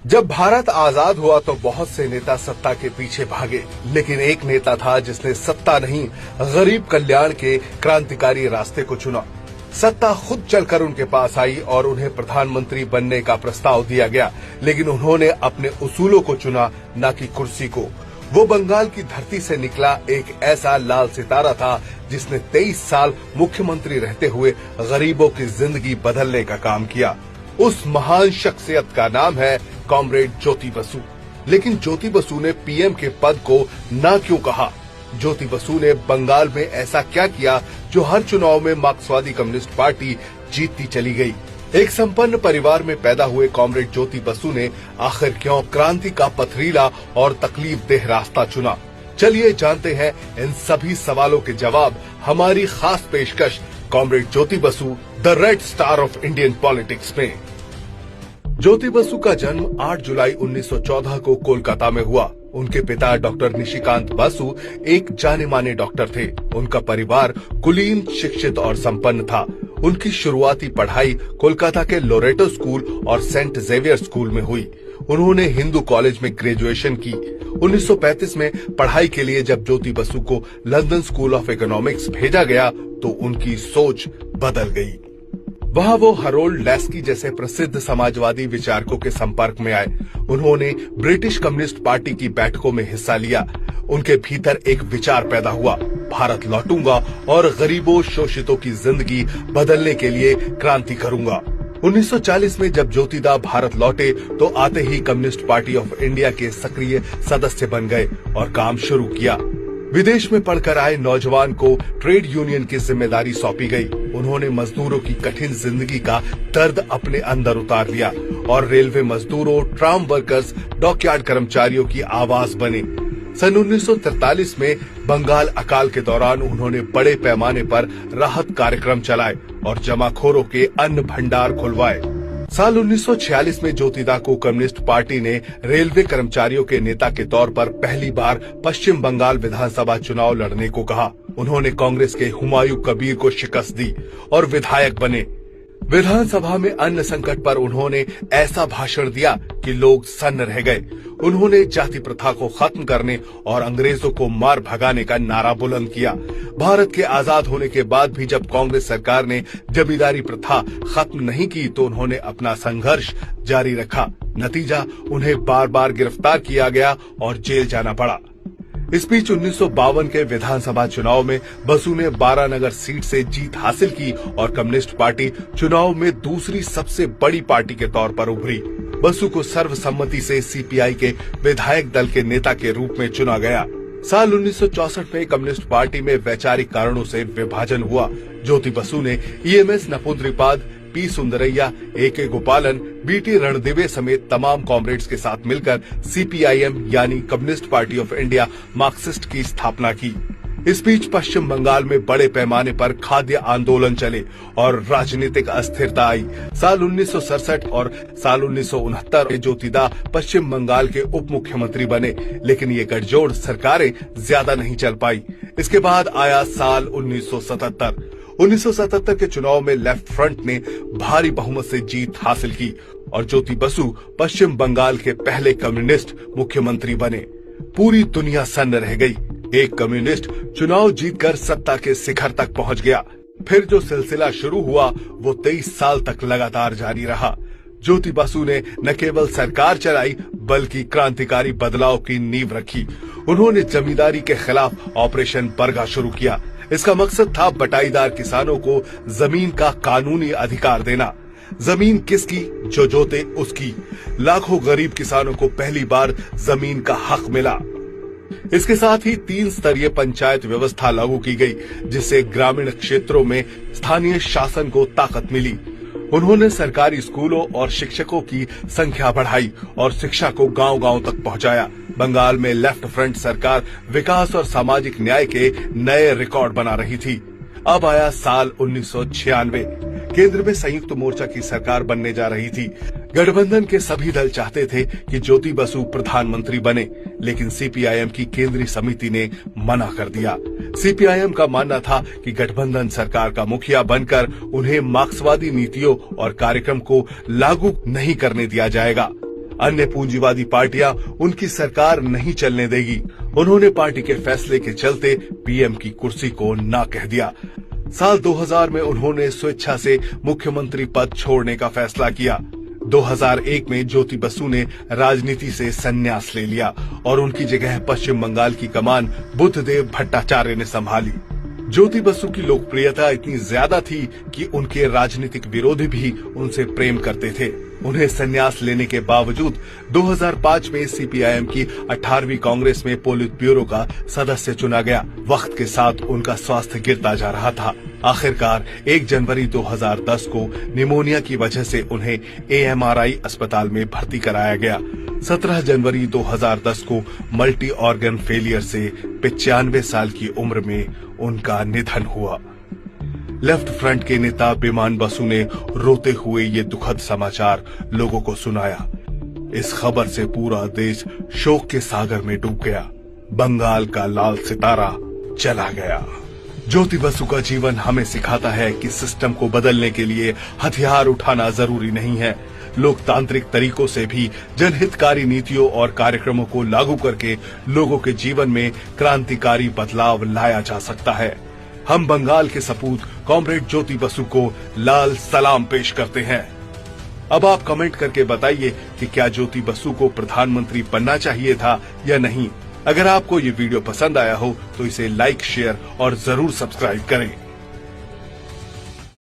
जब भारत आजाद हुआ तो बहुत से नेता सत्ता के पीछे भागे, लेकिन एक नेता था जिसने सत्ता नहीं, गरीब कल्याण के क्रांतिकारी रास्ते को चुना। सत्ता खुद चलकर उनके पास आई और उन्हें प्रधानमंत्री बनने का प्रस्ताव दिया गया, लेकिन उन्होंने अपने उसूलों को चुना, न कि कुर्सी को। वो बंगाल की धरती से निकला एक ऐसा लाल सितारा था जिसने 23 साल मुख्यमंत्री रहते हुए गरीबों की जिंदगी बदलने का काम किया। उस महान शख्सियत का नाम है कॉमरेड ज्योति बसु। लेकिन ज्योति बसु ने पीएम के पद को ना क्यों कहा? ज्योति बसु ने बंगाल में ऐसा क्या किया जो हर चुनाव में मार्क्सवादी कम्युनिस्ट पार्टी जीतती चली गई? एक संपन्न परिवार में पैदा हुए कॉमरेड ज्योति बसु ने आखिर क्यों क्रांति का पथरीला और तकलीफदेह रास्ता चुना? चलिए जानते हैं इन सभी सवालों के जवाब हमारी खास पेशकश comrade Jyoti Basu, the red star of Indian politics में। ज्योति बसु का जन्म 8 जुलाई 1914 को कोलकाता में हुआ। उनके पिता डॉक्टर निशिकांत बसु एक जाने माने डॉक्टर थे। उनका परिवार कुलीन, शिक्षित और संपन्न था। उनकी शुरुआती पढ़ाई कोलकाता के लोरेटो स्कूल और सेंट जेवियर स्कूल में हुई। उन्होंने हिंदू कॉलेज में ग्रेजुएशन की। 1935 में पढ़ाई के लिए जब ज्योति बसु को लंदन स्कूल ऑफ इकोनॉमिक्स भेजा गया तो उनकी सोच बदल गई। वहां वो हरोल्ड लेस्की जैसे प्रसिद्ध समाजवादी विचारकों के संपर्क में आए। उन्होंने ब्रिटिश कम्युनिस्ट पार्टी की बैठकों में हिस्सा लिया। उनके भीतर एक विचार पैदा हुआ, भारत लौटूंगा और गरीबों शोषितों की जिंदगी बदलने के लिए क्रांति करूंगा। 1940 में जब ज्योतिदा भारत लौटे तो आते ही कम्युनिस्ट पार्टी ऑफ इंडिया के सक्रिय सदस्य बन गए और काम शुरू किया। विदेश में पढ़कर आए नौजवान को ट्रेड यूनियन की जिम्मेदारी सौंपी गई। उन्होंने मजदूरों की कठिन जिंदगी का दर्द अपने अंदर उतार लिया और रेलवे मजदूरों, ट्राम वर्कर्स, डॉकयार्ड कर्मचारियों की आवाज बने। सन 1943 में बंगाल अकाल के दौरान उन्होंने बड़े पैमाने पर राहत कार्यक्रम चलाए और जमाखोरों के अन्न भंडार खुलवाए। साल 1946 में ज्योतिदा को कम्युनिस्ट पार्टी ने रेलवे कर्मचारियों के नेता के तौर पर पहली बार पश्चिम बंगाल विधानसभा चुनाव लड़ने को कहा। उन्होंने कांग्रेस के हुमायूं कबीर को शिकस्त दी और विधायक बने। विधानसभा में अन्न संकट पर उन्होंने ऐसा भाषण दिया कि लोग सन्न रह गए। उन्होंने जाति प्रथा को खत्म करने और अंग्रेजों को मार भगाने का नारा बुलंद किया। भारत के आजाद होने के बाद भी जब कांग्रेस सरकार ने जमींदारी प्रथा खत्म नहीं की तो उन्होंने अपना संघर्ष जारी रखा। नतीजा, उन्हें बार बार गिरफ्तार किया गया और जेल जाना पड़ा। इस बीच 1952 के विधानसभा चुनाव में बसु ने 12 नगर सीट से जीत हासिल की और कम्युनिस्ट पार्टी चुनाव में दूसरी सबसे बड़ी पार्टी के तौर पर उभरी। बसु को सर्वसम्मति से सीपीआई के विधायक दल के नेता के रूप में चुना गया। साल 1964 में कम्युनिस्ट पार्टी में वैचारिक कारणों से विभाजन हुआ। ज्योति बसु ने ईएमएस नपुंद्रिपाद, पी सुंदरैया, ए.के. गोपालन, बी.टी. रणदिवे समेत तमाम कॉमरेड्स के साथ मिलकर सीपीआईएम यानी communist party of India Marxist की स्थापना की। इस बीच पश्चिम बंगाल में बड़े पैमाने पर खाद्य आंदोलन चले और राजनीतिक अस्थिरता आई। साल 1967 और साल 1969 में ज्योतिदा पश्चिम बंगाल के उप मुख्यमंत्री बने, लेकिन ये गठजोड़ सरकारें ज्यादा नहीं चल पाई। इसके बाद आया साल 1977। 1977 के चुनाव में लेफ्ट फ्रंट ने भारी बहुमत से जीत हासिल की और ज्योति बसु पश्चिम बंगाल के पहले कम्युनिस्ट मुख्यमंत्री बने। पूरी दुनिया सन्न रह गई। एक कम्युनिस्ट चुनाव जीतकर सत्ता के शिखर तक पहुंच गया। फिर जो सिलसिला शुरू हुआ वो 23 साल तक लगातार जारी रहा। ज्योति बसु ने न केवल सरकार चलाई बल्कि क्रांतिकारी बदलाव की नींव रखी। उन्होंने जमींदारी के खिलाफ ऑपरेशन बरगा शुरू किया। इसका मकसद था बटाईदार किसानों को जमीन का कानूनी अधिकार देना। जमीन किसकी? जो जोते उसकी। लाखों गरीब किसानों को पहली बार जमीन का हक मिला। इसके साथ ही 3 स्तरीय पंचायत व्यवस्था लागू की गई, जिससे ग्रामीण क्षेत्रों में स्थानीय शासन को ताकत मिली। उन्होंने सरकारी स्कूलों और शिक्षकों की संख्या बढ़ाई और शिक्षा को गांव-गांव तक पहुंचाया। बंगाल में लेफ्ट फ्रंट सरकार विकास और सामाजिक न्याय के नए रिकॉर्ड बना रही थी। अब आया साल 1996। केंद्र में संयुक्त मोर्चा की सरकार बनने जा रही थी। गठबंधन के सभी दल चाहते थे कि ज्योति बसु प्रधानमंत्री बने, लेकिन सीपीआईएम की केंद्रीय समिति ने मना कर दिया। सीपीआईएम का मानना था कि गठबंधन सरकार का मुखिया बनकर उन्हें मार्क्सवादी नीतियों और कार्यक्रम को लागू नहीं करने दिया जाएगा। अन्य पूंजीवादी पार्टियां उनकी सरकार नहीं चलने देगी। उन्होंने पार्टी के फैसले के चलते पीएम की कुर्सी को ना कह दिया। साल 2000 में उन्होंने स्वेच्छा से मुख्यमंत्री पद छोड़ने का फैसला किया। 2001 में ज्योति बसु ने राजनीति से संन्यास ले लिया और उनकी जगह पश्चिम बंगाल की कमान बुद्धदेव भट्टाचार्य ने संभाली। ज्योति बसु की लोकप्रियता इतनी ज्यादा थी कि उनके राजनीतिक विरोधी भी उनसे प्रेम करते थे। उन्हें संन्यास लेने के बावजूद 2005 में सीपीआईएम की 18वीं कांग्रेस में पोलित ब्यूरो का सदस्य चुना गया। वक्त के साथ उनका स्वास्थ्य गिरता जा रहा था। आखिरकार 1 जनवरी 2010 को निमोनिया की वजह से उन्हें एएमआरआई अस्पताल में भर्ती कराया गया। 17 जनवरी 2010 को मल्टी ऑर्गन फेलियर से 95 साल की उम्र में उनका निधन हुआ। लेफ्ट फ्रंट के नेता विमान बसु ने रोते हुए ये दुखद समाचार लोगों को सुनाया। इस खबर से पूरा देश शोक के सागर में डूब गया। बंगाल का लाल सितारा चला गया। ज्योति बसु का जीवन हमें सिखाता है कि सिस्टम को बदलने के लिए हथियार उठाना जरूरी नहीं है। लोकतांत्रिक तरीकों से भी जनहितकारी नीतियों और कार्यक्रमों को लागू करके लोगों के जीवन में क्रांतिकारी बदलाव लाया जा सकता है। हम बंगाल के सपूत कॉमरेड ज्योति बसु को लाल सलाम पेश करते हैं। अब आप कमेंट करके बताइए कि क्या ज्योति बसु को प्रधानमंत्री बनना चाहिए था या नहीं। अगर आपको ये वीडियो पसंद आया हो तो इसे लाइक, शेयर और जरूर सब्सक्राइब करें।